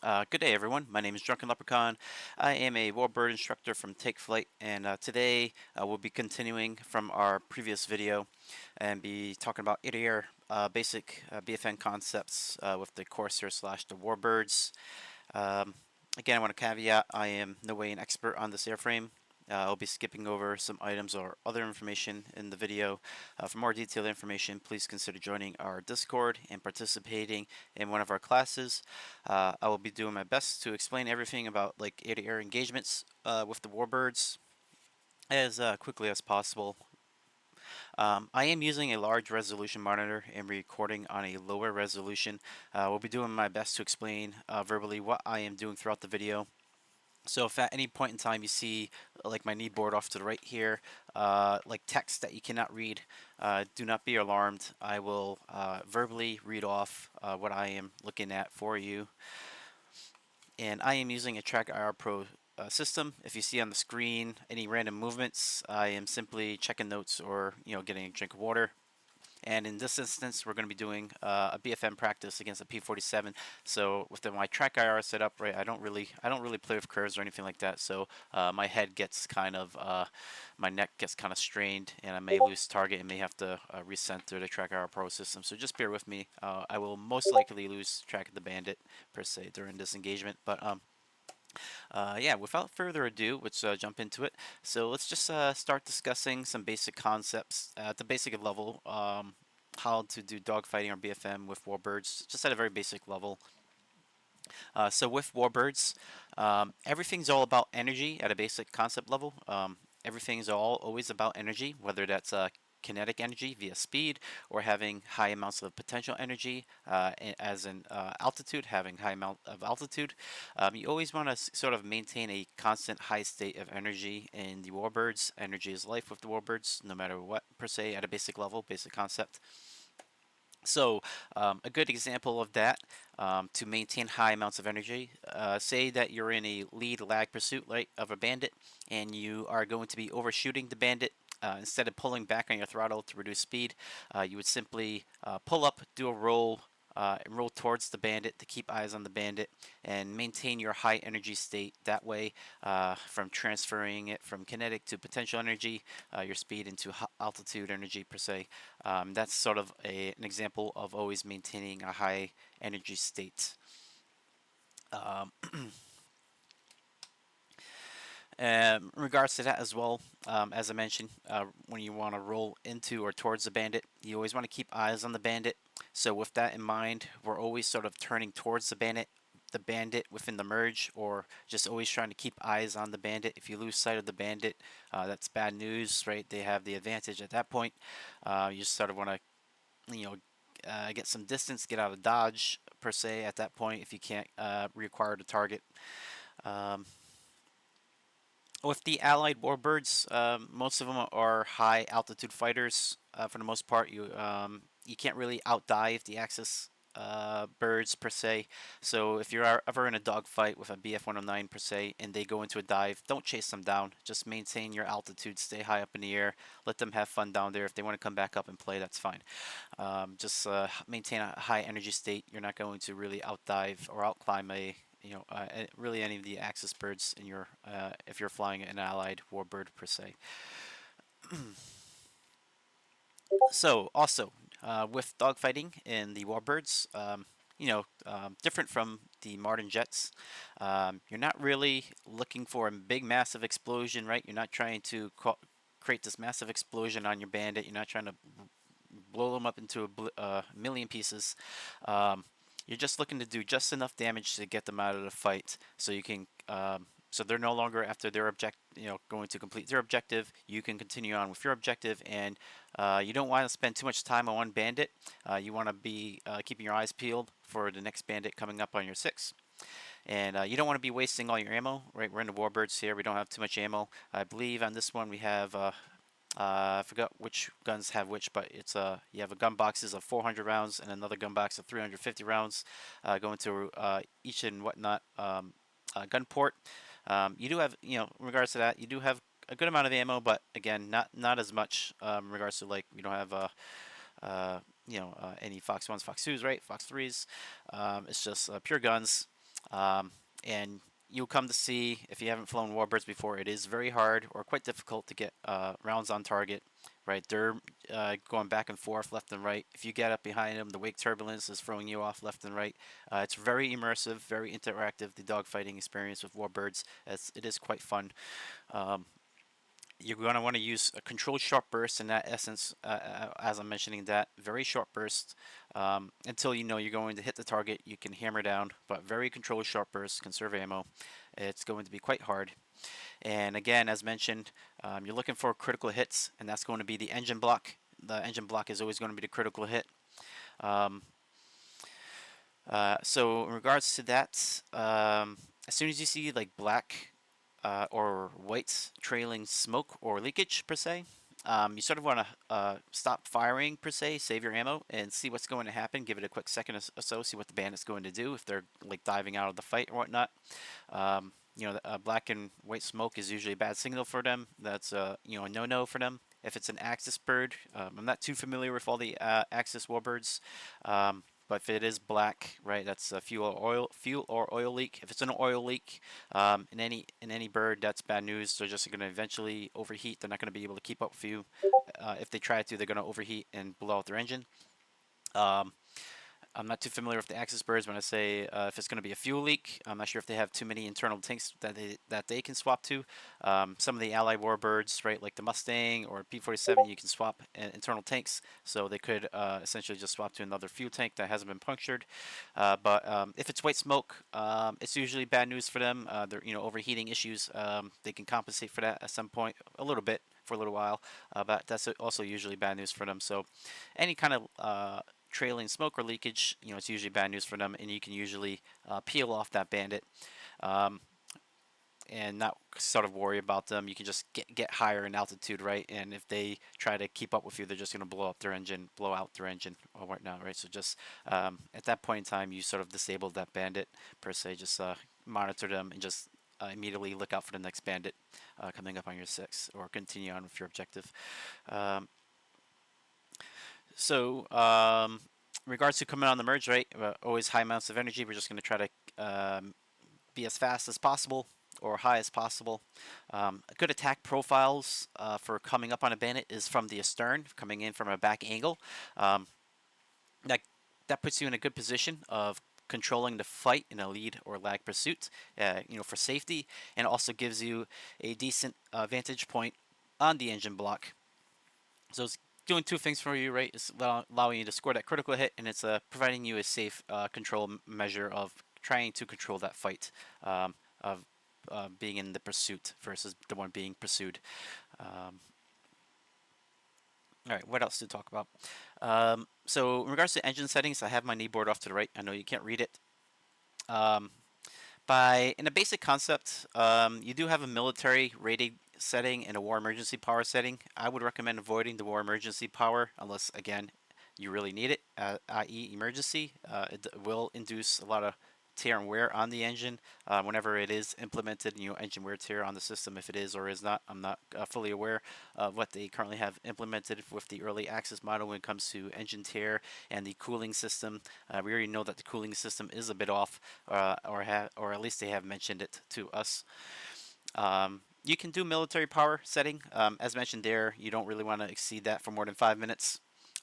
Good day, everyone. My name is Drunken Leprechaun. I am a warbird instructor from Take Flight, and today we'll be continuing from our previous video and be talking about ADR basic BFN concepts with the Corsair slash the warbirds. Um, Again, I want to caveat I am no way an expert on this airframe. I'll be skipping over some items or other information in the video. For more detailed information, please consider joining our Discord and participating in one of our classes. I will be doing my best to explain everything about like air-to-air engagements with the warbirds as quickly as possible. I am using a large resolution monitor and recording on a lower resolution. We'll be doing my best to explain verbally what I am doing throughout the video. So if at any point in time you see like my kneeboard off to the right here, like text that you cannot read, do not be alarmed. I will verbally read off what I am looking at for you. And I am using a Track IR Pro system. If you see on the screen any random movements, I am simply checking notes or getting a drink of water. And in this instance, we're going to be doing a BFM practice against a P47. So with my track IR set up, right, I don't really play with curves or anything like that. So my head gets kind of, my neck gets kind of strained, and I may lose target and may have to recenter the track IR Pro system. So just bear with me. I will most likely lose track of the bandit per se during this engagement, but yeah, without further ado, let's jump into it. So let's just start discussing some basic concepts at the basic level. How to do dogfighting or BFM with warbirds, just at a very basic level. So with warbirds, everything's all about energy at a basic concept level. Everything's always about energy, whether that's kinetic energy via speed or having high amounts of potential energy as in altitude, having high amount of altitude. You always want to sort of maintain a constant high state of energy in the warbirds. Energy is life with the warbirds, no matter what per se at a basic level, basic concept. So a good example of that to maintain high amounts of energy, say that you're in a lead lag pursuit right, of a bandit and you are going to be overshooting the bandit. Instead of pulling back on your throttle to reduce speed, you would simply pull up, do a roll, and roll towards the bandit to keep eyes on the bandit and maintain your high energy state that way, from transferring it from kinetic to potential energy, your speed into altitude energy per se. That's sort of an example of always maintaining a high energy state. Um, in regards to that as well, as I mentioned, when you want to roll into or towards the bandit, you always want to keep eyes on the bandit. So with that in mind, we're always sort of turning towards the bandit within the merge, or just always trying to keep eyes on the bandit. If you lose sight of the bandit, that's bad news, right? They have the advantage at that point. You just sort of want to, get some distance, get out of dodge per se at that point if you can't reacquire the target. Um, with the allied warbirds, most of them are high altitude fighters. For the most part, you can't really outdive the Axis birds per se. So if you're ever in a dogfight with a BF-109 per se, and they go into a dive, don't chase them down. Just maintain your altitude, stay high up in the air, let them have fun down there. If they want to come back up and play, that's fine. Just maintain a high energy state. You're not going to really outdive or outclimb really any of the Axis birds in your if you're flying an allied warbird per se. So also with dogfighting in the warbirds, different from the Martin jets, you're not really looking for a big massive explosion, right? You're not trying to create this massive explosion on your bandit. You're not trying to blow them up into a million pieces. You're just looking to do just enough damage to get them out of the fight, so you can. So they're no longer after their going to complete their objective. You can continue on with your objective, and you don't want to spend too much time on one bandit. You want to be keeping your eyes peeled for the next bandit coming up on your 6. And you don't want to be wasting all your ammo, right? We're in the warbirds here. We don't have too much ammo. I believe on this one we have I forgot which guns have which, but it's you have a gun boxes of 400 rounds and another gun box of 350 rounds going to each and whatnot gun port. You do have, in regards to that, you do have a good amount of ammo, but again, not as much in regards to like we don't have any Fox 1s, Fox 2s, right? Fox 3s. It's just pure guns. And you'll come to see, if you haven't flown warbirds before, it is very hard or quite difficult to get rounds on target. Right, they're going back and forth, left and right. If you get up behind them, the wake turbulence is throwing you off left and right. It's very immersive, very interactive. The dogfighting experience with warbirds, it is quite fun. Um, you're going to want to use a controlled short burst in that essence, as I'm mentioning that. Very short burst until you know you're going to hit the target. You can hammer down, but very controlled short burst, conserve ammo. It's going to be quite hard. And again, as mentioned, you're looking for critical hits, and that's going to be the engine block. The engine block is always going to be the critical hit. Um, so in regards to that, as soon as you see like black or white trailing smoke or leakage per se, you sort of want to stop firing per se, save your ammo, and see what's going to happen. Give it a quick second or so, see what the bandit's going to do if they're like diving out of the fight or whatnot. Black and white smoke is usually a bad signal for them. That's a no-no for them. If it's an Axis bird, I'm not too familiar with all the Axis warbirds. But if it is black, right, that's a fuel or oil leak. If it's an oil leak in any bird, that's bad news. They're just going to eventually overheat. They're not going to be able to keep up with you. If they try to, they're going to overheat and blow out their engine. Um, I'm not too familiar with the Axis birds when I say if it's going to be a fuel leak. I'm not sure if they have too many internal tanks that they can swap to. Some of the allied warbirds, right, like the Mustang or P-47, you can swap internal tanks, so they could essentially just swap to another fuel tank that hasn't been punctured. But if it's white smoke, it's usually bad news for them. They're overheating issues. They can compensate for that at some point, a little bit for a little while, but that's also usually bad news for them. So any kind of trailing smoke or leakage, it's usually bad news for them, and you can usually peel off that bandit um, and not sort of worry about them. You can just get higher in altitude, right? And if they try to keep up with you, they're just going to blow out their engine or whatnot, right? So just at that point in time, you sort of disable that bandit per se. Just monitor them and just immediately look out for the next bandit coming up on your 6, or continue on with your objective. Um, in regards to coming on the merge, right, always high amounts of energy. We're just going to try to be as fast as possible or high as possible. Good attack profiles for coming up on a bandit is from the astern, coming in from a back angle. Um, that that puts you in a good position of controlling the fight in a lead or lag pursuit, for safety, and also gives you a decent vantage point on the engine block. So it's doing two things for you, right? It's allowing you to score that critical hit, and it's providing you a safe control measure of trying to control that fight, of being in the pursuit versus the one being pursued. All right, what else to talk about? So in regards to engine settings, I have my knee board off to the right. I know you can't read it. Um, in a basic concept, you do have a military rated setting and a war emergency power setting. I would recommend avoiding the war emergency power unless, again, you really need it, i.e. emergency. It will induce a lot of tear and wear on the engine whenever it is implemented, engine wear tear on the system, if it is or is not. I'm not fully aware of what they currently have implemented with the early Axis model when it comes to engine tear and the cooling system. We already know that the cooling system is a bit off, or at least they have mentioned it to us. You can do military power setting. As mentioned there, you don't really want to exceed that for more than 5 minutes.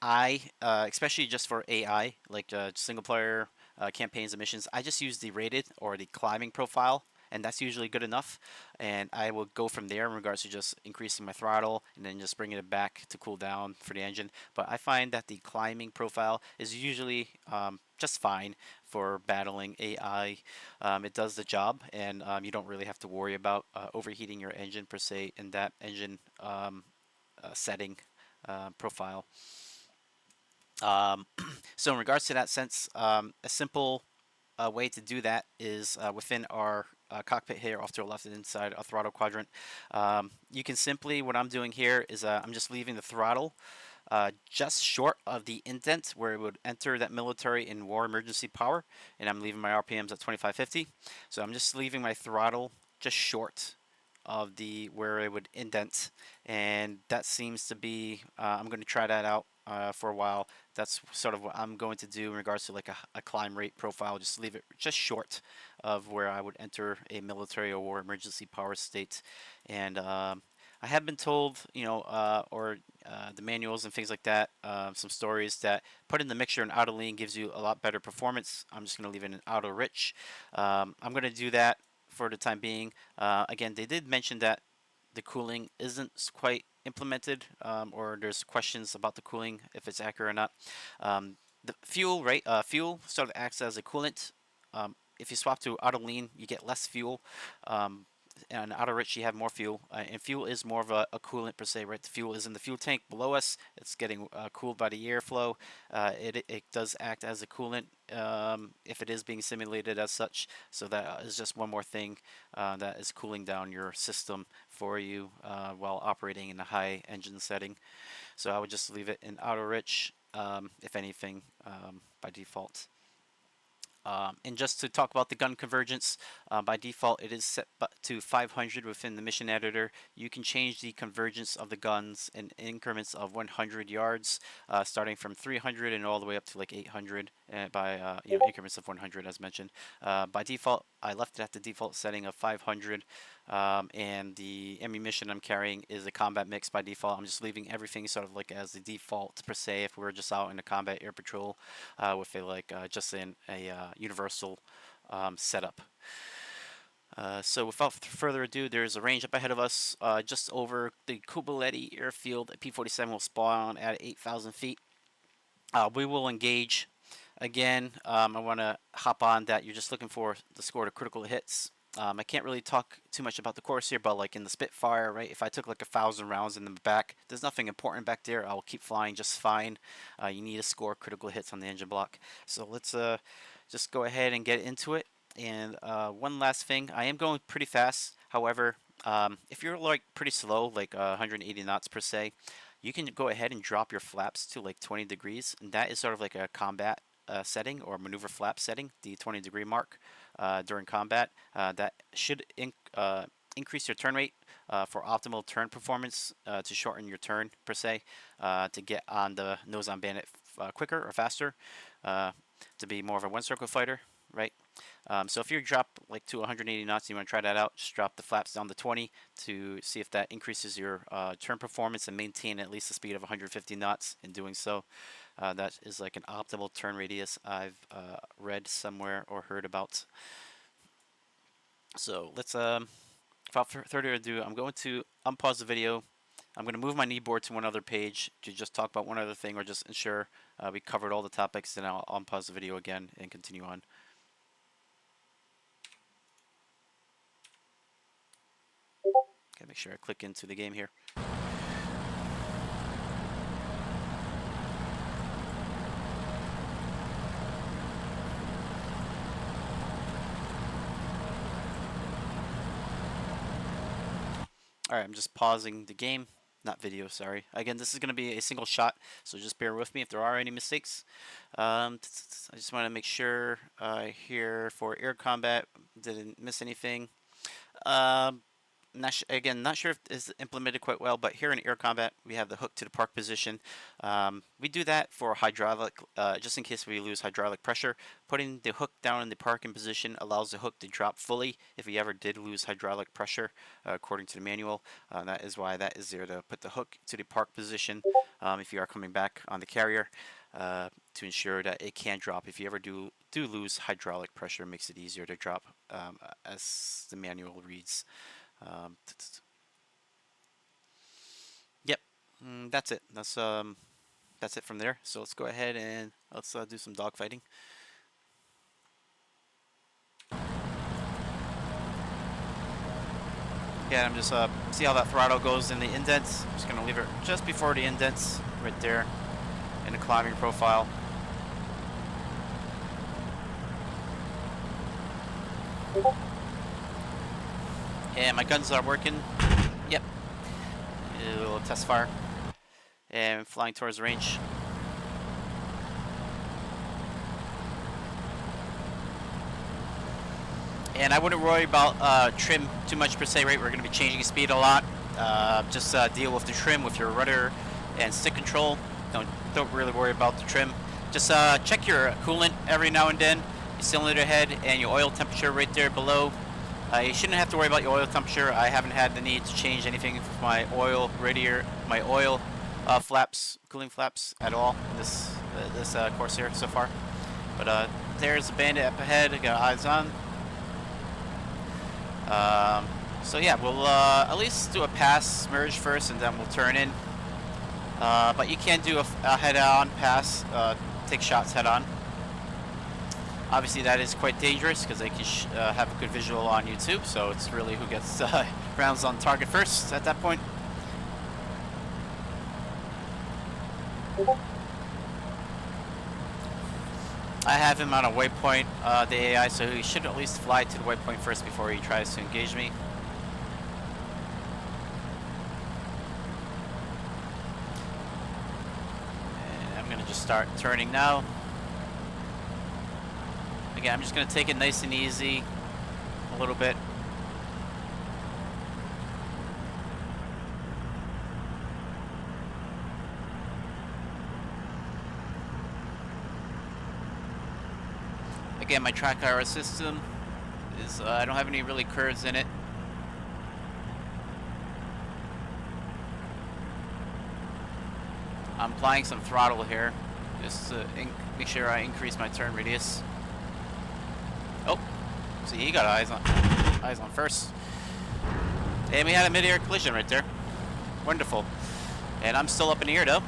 Especially just for AI, like single player campaigns and missions, I just use the rated or the climbing profile, and that's usually good enough. And I will go from there in regards to just increasing my throttle and then just bringing it back to cool down for the engine. But I find that the climbing profile is usually just fine for battling AI. It does the job, and you don't really have to worry about overheating your engine per se in that engine setting profile. So in regards to that sense, a simple way to do that is within our cockpit here off to the left and inside a throttle quadrant. You can simply, what I'm doing here is I'm just leaving the throttle just short of the indent where it would enter that military and war emergency power, and I'm leaving my RPMs at 2550. So I'm just leaving my throttle just short of the where it would indent, and that seems to be I'm going to try that out for a while. that's sort of what I'm going to do in regards to like a climb rate profile. Just leave it just short of where I would enter a military or war emergency power state. And I have been told, or the manuals and things like that, some stories that putting the mixture in auto lean gives you a lot better performance. I'm just going to leave it in auto rich. I'm going to do that for the time being. Again, they did mention that the cooling isn't quite implemented, or there's questions about the cooling, if it's accurate or not. The fuel, right? Fuel sort of acts as a coolant. If you swap to auto lean, you get less fuel. And auto rich, you have more fuel, and fuel is more of a coolant per se, right? The fuel is in the fuel tank below us. It's getting cooled by the airflow. It does act as a coolant if it is being simulated as such. So that is just one more thing that is cooling down your system for you while operating in a high engine setting. So I would just leave it in auto rich, if anything, by default. And just to talk about the gun convergence, by default it is set to 500 within the mission editor. You can change the convergence of the guns in increments of 100 yards, starting from 300 and all the way up to like 800 by increments of 100 as mentioned. By default, I left it at the default setting of 500, and the ammunition I'm carrying is a combat mix by default. I'm just leaving everything sort of like as the default per se if we're just out in a combat air patrol with just in a universal setup. So without further ado, there's a range up ahead of us just over the Kubaletti airfield. A P-47 will spawn at 8,000 feet. We will engage. Again, I want to hop on that you're just looking for the score to critical hits. I can't really talk too much about the Corsair, but like in the Spitfire, right? If I took like 1,000 rounds in the back, there's nothing important back there. I'll keep flying just fine. You need to score critical hits on the engine block. So let's just go ahead and get into it. And one last thing, I am going pretty fast. However, if you're like pretty slow, like 180 knots per se, you can go ahead and drop your flaps to like 20 degrees, and that is sort of like a combat setting or maneuver flap setting, the 20-degree mark during combat. That should increase your turn rate for optimal turn performance, to shorten your turn per se, to get on the nose on bandit quicker or faster, to be more of a one circle fighter, right? So if you drop like to 180 knots, you want to try that out, just drop the flaps down to 20 to see if that increases your turn performance and maintain at least a speed of 150 knots in doing so. That is like an optimal turn radius I've read somewhere or heard about. So let's, without further ado, I'm going to unpause the video. I'm going to move my kneeboard to one other page to just talk about one other thing, or just ensure we covered all the topics, then I'll unpause the video again and continue on. Okay, make sure I click into the game here. Alright, I'm just pausing the game, not video, sorry. Again, this is going to be a single shot, so just bear with me if there are any mistakes. I just want to make sure here for air combat, didn't miss anything. Not sure if it's implemented quite well, but here in air combat, we have the hook to the park position. We do that for hydraulic, just in case we lose hydraulic pressure. Putting the hook down in the parking position allows the hook to drop fully if we ever did lose hydraulic pressure, according to the manual. That is why that is there, to put the hook to the park position if you are coming back on the carrier, to ensure that it can drop. If you ever do lose hydraulic pressure, it makes it easier to drop, as the manual reads. Yep, that's it. That's it from there. So let's go ahead and let's do some dogfighting. Yeah, I'm just see how that throttle goes in the indents. I'm just gonna leave it just before the indents, right there, in the climbing profile. And my guns are working. Yep. A little test fire. And flying towards the range. And I wouldn't worry about trim too much per se, right? We're going to be changing speed a lot. Just deal with the trim with your rudder and stick control. don't really worry about the trim. Just check your coolant every now and then, your cylinder head, and your oil temperature right there below. You shouldn't have to worry about your oil temperature. I haven't had the need to change anything with my oil radiator, my oil flaps, cooling flaps at all in this Corsair so far. But there's a Bandit up ahead. I got eyes on. So yeah, we'll at least do a pass merge first, and then we'll turn in. But you can do a head-on pass, take shots head-on. Obviously, that is quite dangerous because they can have a good visual on YouTube. So it's really who gets rounds on target first at that point. I have him on a waypoint, the AI, so he should at least fly to the waypoint first before he tries to engage me. And I'm gonna just start turning now. Again, I'm just gonna take it nice and easy, a little bit. Again, my track IR system is, I don't have any really curves in it. I'm applying some throttle here, just to make sure I increase my turn radius. Oh, see, he got eyes on first. And we had a mid-air collision right there. Wonderful. And I'm still up in the air though.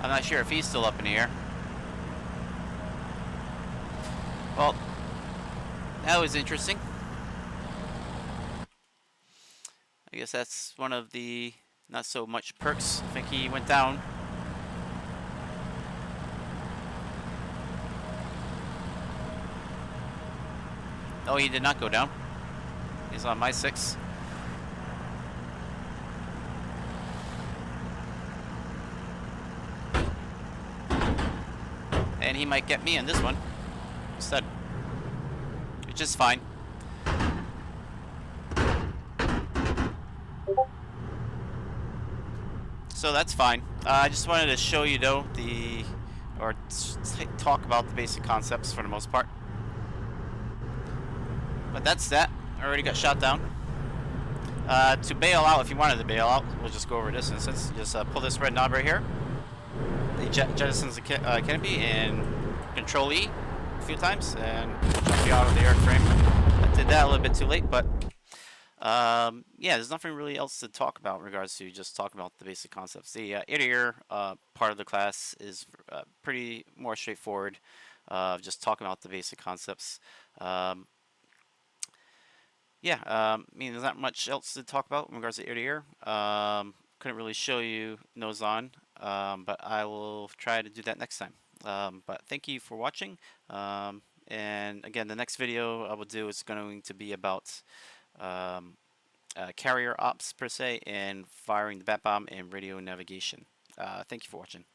I'm not sure if he's still up in the air. Well, that was interesting. I guess that's one of the not so much perks. I think he went down. Oh, he did not go down. He's on my 6. And he might get me in this one instead, which is fine. So that's fine. I just wanted to show you though talk about the basic concepts for the most part. But that's that. I already got shot down. To bail out, if you wanted to bail out, we'll just go over this instance. Just pull this red knob right here. It jettisons the canopy and Control E a few times and jump you out of the airframe. I did that a little bit too late, but yeah, there's nothing really else to talk about in regards to just talking about the basic concepts. The ear-to-ear part of the class is pretty more straightforward. Just talking about the basic concepts. Yeah, I mean, there's not much else to talk about in regards to ear-to-ear. Couldn't really show you nose on, but I will try to do that next time. But thank you for watching. And again, the next video I will do is going to be about carrier ops per se, and firing the bat bomb and radio navigation. Thank you for watching.